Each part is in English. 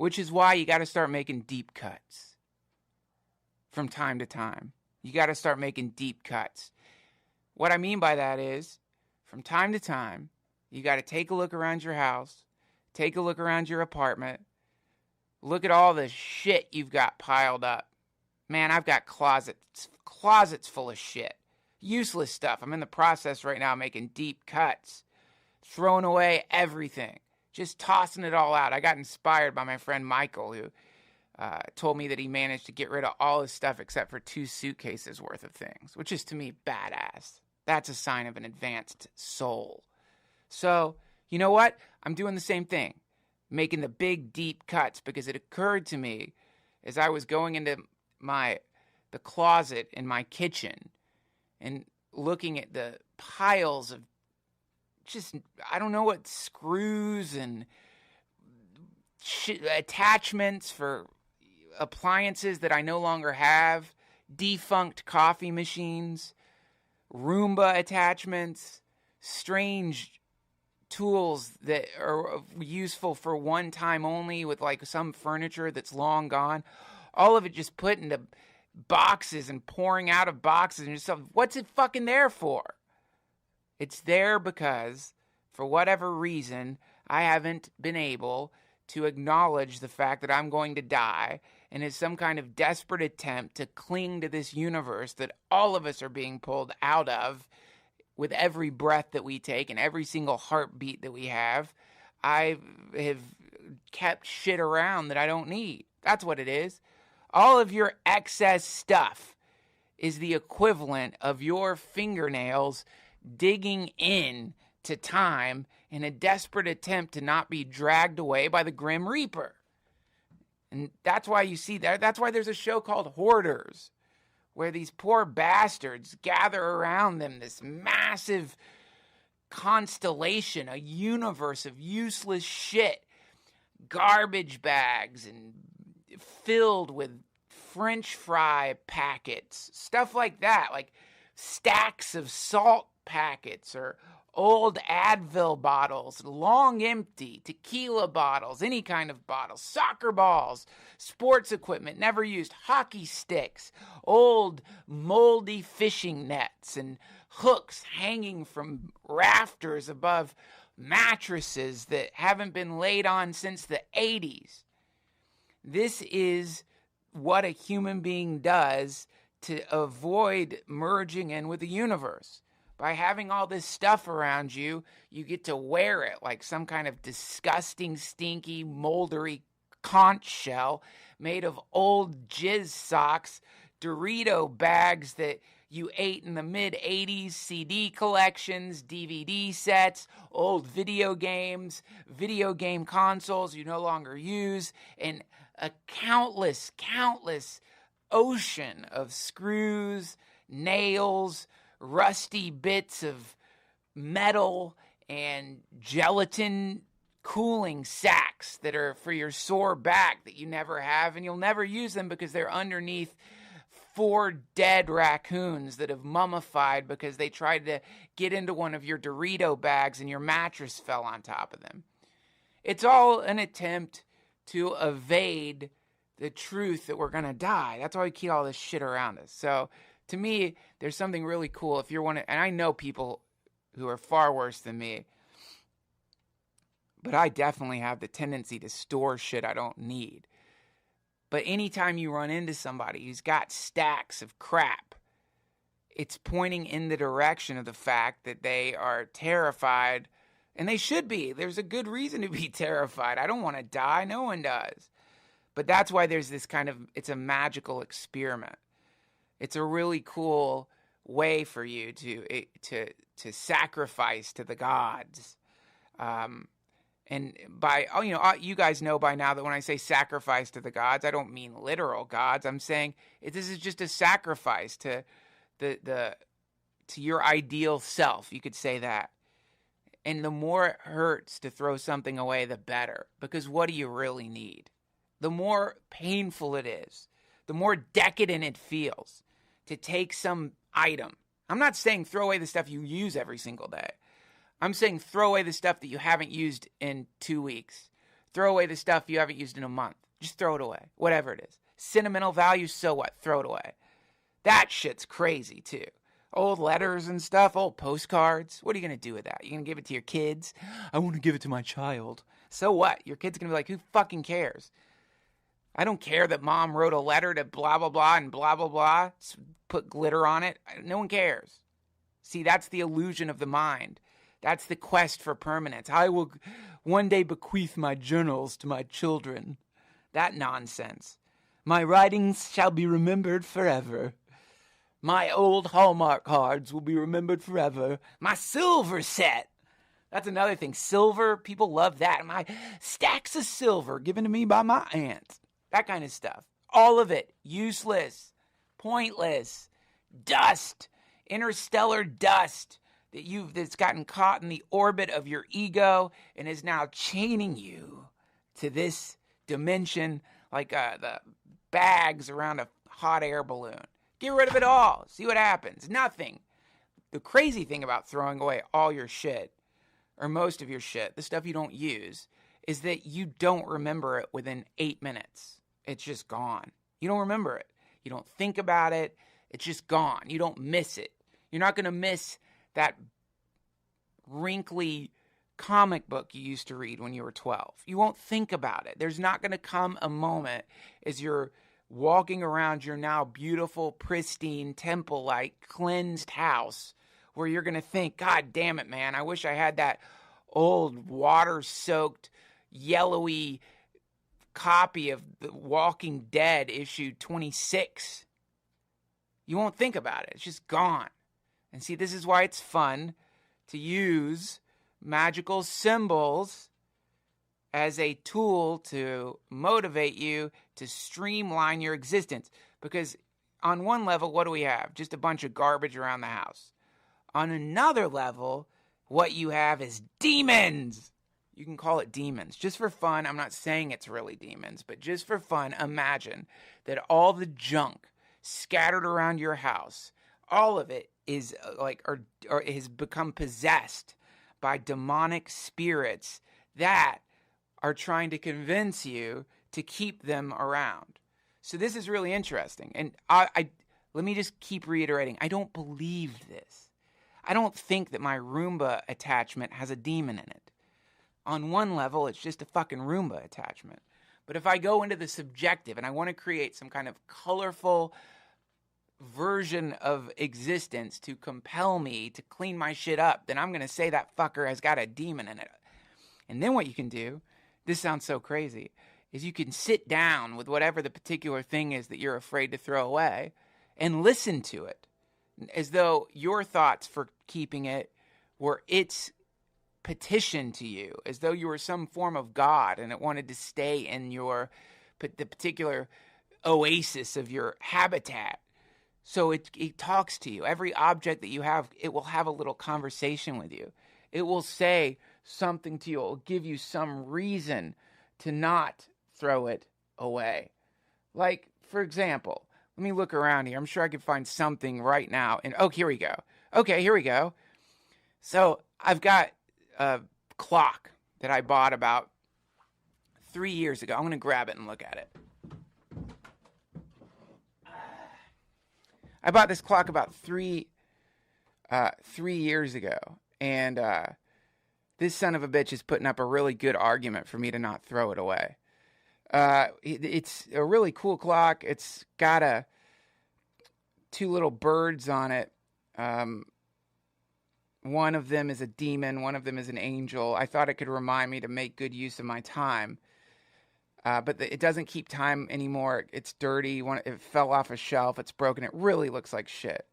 which is why you got to start making deep cuts from time to time. You got to start making deep cuts. What I mean by that is, from time to time, you got to take a look around your house, take a look around your apartment, look at all the shit you've got piled up. Man, I've got closets full of shit. Useless stuff. I'm in the process right now making deep cuts, throwing away everything, just tossing it all out. I got inspired by my friend Michael, who told me that he managed to get rid of all his stuff except for 2 suitcases worth of things, which is, to me, badass. That's a sign of an advanced soul. So, you know what? I'm doing the same thing, making the big, deep cuts, because it occurred to me as I was going into the closet in my kitchen and looking at the piles of just, I don't know what, screws and attachments for appliances that I no longer have, defunct coffee machines, Roomba attachments, strange tools that are useful for one time only with like some furniture that's long gone. All of it just put into boxes and pouring out of boxes and yourself. What's it fucking there for? It's there because, for whatever reason, I haven't been able to acknowledge the fact that I'm going to die, and it's some kind of desperate attempt to cling to this universe that all of us are being pulled out of with every breath that we take and every single heartbeat that we have. I have kept shit around that I don't need. That's what it is. All of your excess stuff is the equivalent of your fingernails digging in to time in a desperate attempt to not be dragged away by the Grim Reaper. And that's why you see that. That's why there's a show called Hoarders, where these poor bastards gather around them this massive constellation, a universe of useless shit, garbage bags and filled with French fry packets, stuff like that, like stacks of salt packets or old Advil bottles, long empty, tequila bottles, any kind of bottles, soccer balls, sports equipment never used, hockey sticks, old moldy fishing nets, and hooks hanging from rafters above mattresses that haven't been laid on since the 80s. This is what a human being does to avoid merging in with the universe. By having all this stuff around you, you get to wear it like some kind of disgusting, stinky, moldery conch shell made of old jizz socks, Dorito bags that you ate in the mid-'80s, CD collections, DVD sets, old video games, video game consoles you no longer use, and a countless ocean of screws, nails, rusty bits of metal, and gelatin cooling sacks that are for your sore back that you never have, and you'll never use them because they're underneath 4 dead raccoons that have mummified because they tried to get into one of your Dorito bags and your mattress fell on top of them. It's all an attempt to evade the truth that we're going to die. That's why we keep all this shit around us. So, to me, there's something really cool if you're and I know people who are far worse than me, but I definitely have the tendency to store shit I don't need. But anytime you run into somebody who's got stacks of crap, it's pointing in the direction of the fact that they are terrified, and they should be. There's a good reason to be terrified. I don't want to die. No one does. But that's why there's this kind of, it's a magical experiment. It's a really cool way for you to sacrifice to the gods. And by, you guys know by now that when I say sacrifice to the gods, I don't mean literal gods. I'm saying this is just a sacrifice to to your ideal self. You could say that. And the more it hurts to throw something away, the better. Because what do you really need? The more painful it is, the more decadent it feels to take some item. I'm not saying throw away the stuff you use every single day. I'm saying throw away the stuff that you haven't used in 2 weeks. Throw away the stuff you haven't used in a month. Just throw it away. Whatever it is. Sentimental value, so what? Throw it away. That shit's crazy, too. Old letters and stuff, old postcards. What are you going to do with that? You going to give it to your kids? I want to give it to my child. So what? Your kid's going to be like, who fucking cares? I don't care that mom wrote a letter to blah, blah, blah, and blah, blah, blah. Put glitter on it. No one cares. See, that's the illusion of the mind. That's the quest for permanence. I will one day bequeath my journals to my children. That nonsense. My writings shall be remembered forever. My old Hallmark cards will be remembered forever. My silver set. That's another thing. Silver, people love that. My stacks of silver given to me by my aunt. That kind of stuff. All of it. Useless. Pointless. Dust. Interstellar dust that's gotten caught in the orbit of your ego and is now chaining you to this dimension like the bags around a hot air balloon. Get rid of it all. See what happens. Nothing. The crazy thing about throwing away all your shit, or most of your shit, the stuff you don't use, is that you don't remember it within 8 minutes. It's just gone. You don't remember it. You don't think about it. It's just gone. You don't miss it. You're not going to miss that wrinkly comic book you used to read when you were 12. You won't think about it. There's not going to come a moment as you're walking around your now beautiful, pristine, temple-like, cleansed house where you're going to think, God damn it, man, I wish I had that old water-soaked, yellowy copy of The Walking Dead issue 26. You won't think about it. It's just gone. And see, this is why it's fun to use magical symbols as a tool to motivate you to streamline your existence. Because on one level, what do we have? Just a bunch of garbage around the house. On another level, what you have is demons. You can call it demons. Just for fun, I'm not saying it's really demons, but just for fun, imagine that all the junk scattered around your house, all of it is or has become possessed by demonic spirits that are trying to convince you to keep them around. So this is really interesting. And I let me just keep reiterating. I don't believe this. I don't think that my Roomba attachment has a demon in it. On one level, it's just a fucking Roomba attachment. But if I go into the subjective and I want to create some kind of colorful version of existence to compel me to clean my shit up, then I'm going to say that fucker has got a demon in it. And then what you can do, this sounds so crazy, is you can sit down with whatever the particular thing is that you're afraid to throw away and listen to it as though your thoughts for keeping it were its petition to you, as though you were some form of God and it wanted to stay in the particular oasis of your habitat. So it talks to you. Every object that you have, it will have a little conversation with you. It will say something to you. It will give you some reason to not throw it away. Like, for example, let me look around here. I'm sure I could find something right now. And here we go. Okay, here we go. So I've got a clock that I bought about 3 years ago. I'm going to grab it and look at it. I bought this clock about 3 years ago, and this son of a bitch is putting up a really good argument for me to not throw it away. It's a really cool clock. It's got 2 little birds on it. One of them is a demon. One of them is an angel. I thought it could remind me to make good use of my time. But it doesn't keep time anymore. It's dirty. It fell off a shelf. It's broken. It really looks like shit.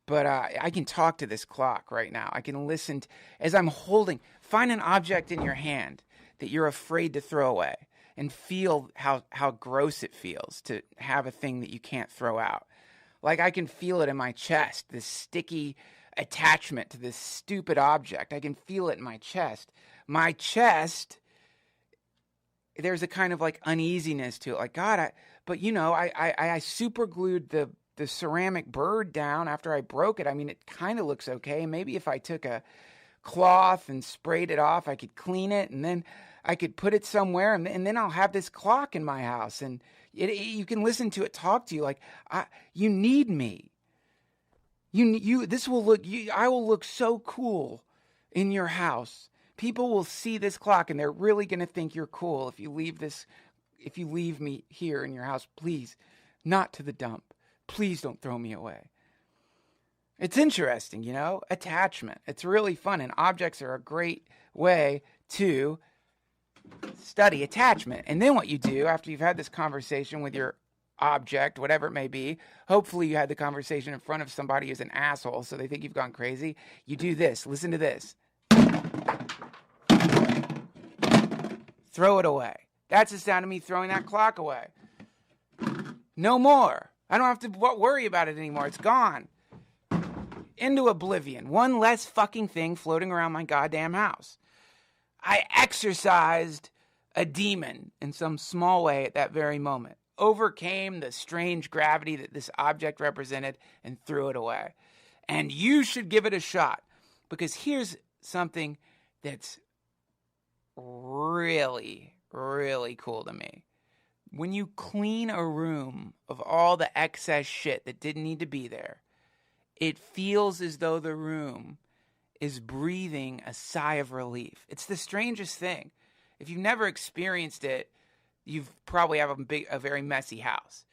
But I can talk to this clock right now. I can listen as I'm find an object in your hand that you're afraid to throw away and feel how gross it feels to have a thing that you can't throw out. Like I can feel it in my chest, this sticky attachment to this stupid object. I can feel it in my chest. My chest, there's a kind of like uneasiness to it. Like, God, I super glued the ceramic bird down after I broke it. I mean, it kind of looks okay. Maybe if I took a cloth and sprayed it off, I could clean it. And then I could put it somewhere, and then I'll have this clock in my house, and you can listen to it talk to you like, you need me. This will look, I will look so cool in your house. People will see this clock, and they're really going to think you're cool if you leave me here in your house. Please, not to the dump. Please don't throw me away. It's interesting, attachment. It's really fun, and objects are a great way to study attachment. And then what you do after you've had this conversation with your object, whatever it may be, hopefully you had the conversation in front of somebody who's an asshole so they think you've gone crazy. You do this. Listen to this. Throw it away. That's the sound of me throwing that clock away. No more. I don't have to worry about it anymore. It's gone. Into oblivion. One less fucking thing floating around my goddamn house. I exorcised a demon in some small way at that very moment. Overcame the strange gravity that this object represented and threw it away. And you should give it a shot, because here's something that's really, really cool to me. When you clean a room of all the excess shit that didn't need to be there, it feels as though the room is breathing a sigh of relief. It's the strangest thing. If you've never experienced it, you've probably have a very messy house.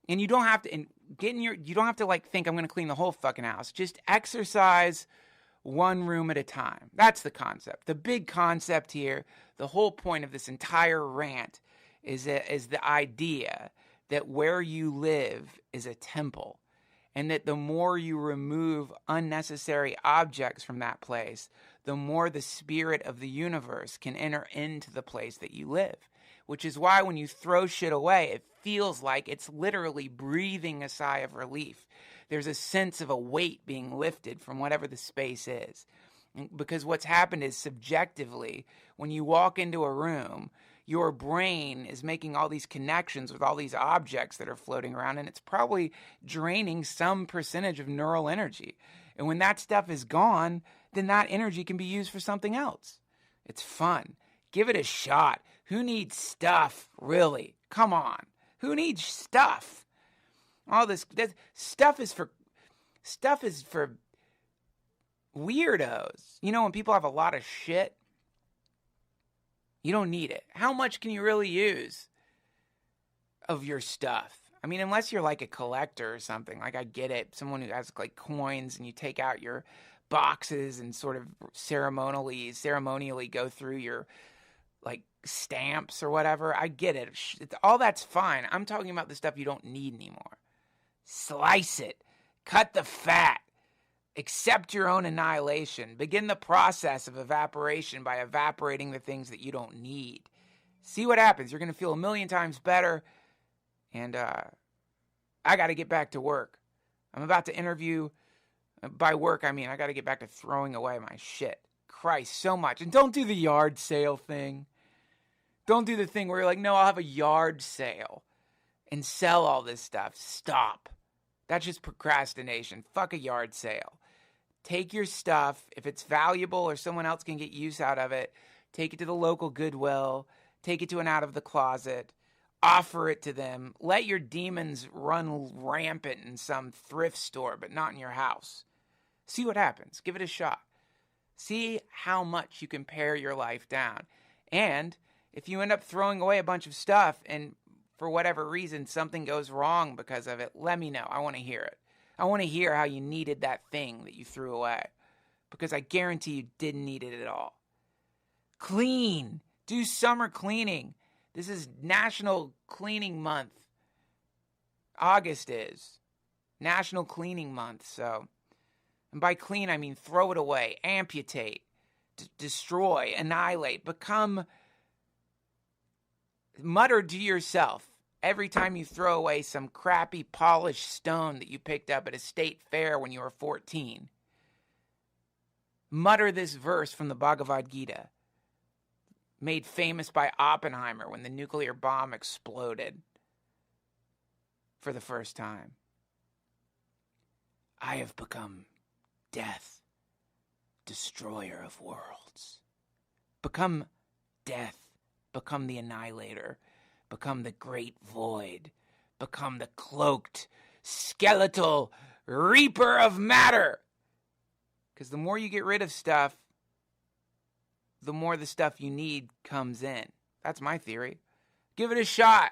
And you don't have to you don't have to think I'm going to clean the whole fucking house. Just exercise one room at a time. That's the concept. The big concept here, the whole point of this entire rant is the idea that where you live is a temple. And that the more you remove unnecessary objects from that place, the more the spirit of the universe can enter into the place that you live. Which is why when you throw shit away, it feels like it's literally breathing a sigh of relief. There's a sense of a weight being lifted from whatever the space is. Because what's happened is subjectively, when you walk into a room, your brain is making all these connections with all these objects that are floating around, and it's probably draining some percentage of neural energy. And when that stuff is gone, then that energy can be used for something else. It's fun. Give it a shot. Who needs stuff, really? Come on. Who needs stuff? All this stuff is for weirdos. When people have a lot of shit, you don't need it. How much can you really use of your stuff? I mean, unless you're like a collector or something. Like, I get it. Someone who has like coins, and you take out your boxes and sort of ceremonially go through your like stamps or whatever. I get it. All that's fine. I'm talking about the stuff you don't need anymore. Slice it. Cut the fat. Accept your own annihilation. Begin the process of evaporation by evaporating the things that you don't need. See what happens. You're going to feel a million times better. And I got to get back to work. I'm about to interview. By work, I mean I got to get back to throwing away my shit. Christ, so much. And don't do the yard sale thing. Don't do the thing where you're like, no, I'll have a yard sale and sell all this stuff. Stop. That's just procrastination. Fuck a yard sale. Take your stuff. If it's valuable or someone else can get use out of it, take it to the local Goodwill. Take it to an out of the closet. Offer it to them. Let your demons run rampant in some thrift store, but not in your house. See what happens. Give it a shot. See how much you can pare your life down. And if you end up throwing away a bunch of stuff and for whatever reason something goes wrong because of it, let me know. I want to hear it. I want to hear how you needed that thing that you threw away, because I guarantee you didn't need it at all. Clean. Do summer cleaning. This is National Cleaning Month. August is National Cleaning Month. So, and by clean, I mean throw it away, amputate, destroy, annihilate, mutter to yourself every time you throw away some crappy polished stone that you picked up at a state fair when you were 14. Mutter this verse from the Bhagavad Gita, made famous by Oppenheimer when the nuclear bomb exploded for the first time. I have become death, destroyer of worlds. Become death, become the annihilator, become the great void, become the cloaked, skeletal reaper of matter. Because the more you get rid of stuff, the more the stuff you need comes in. That's my theory. Give it a shot.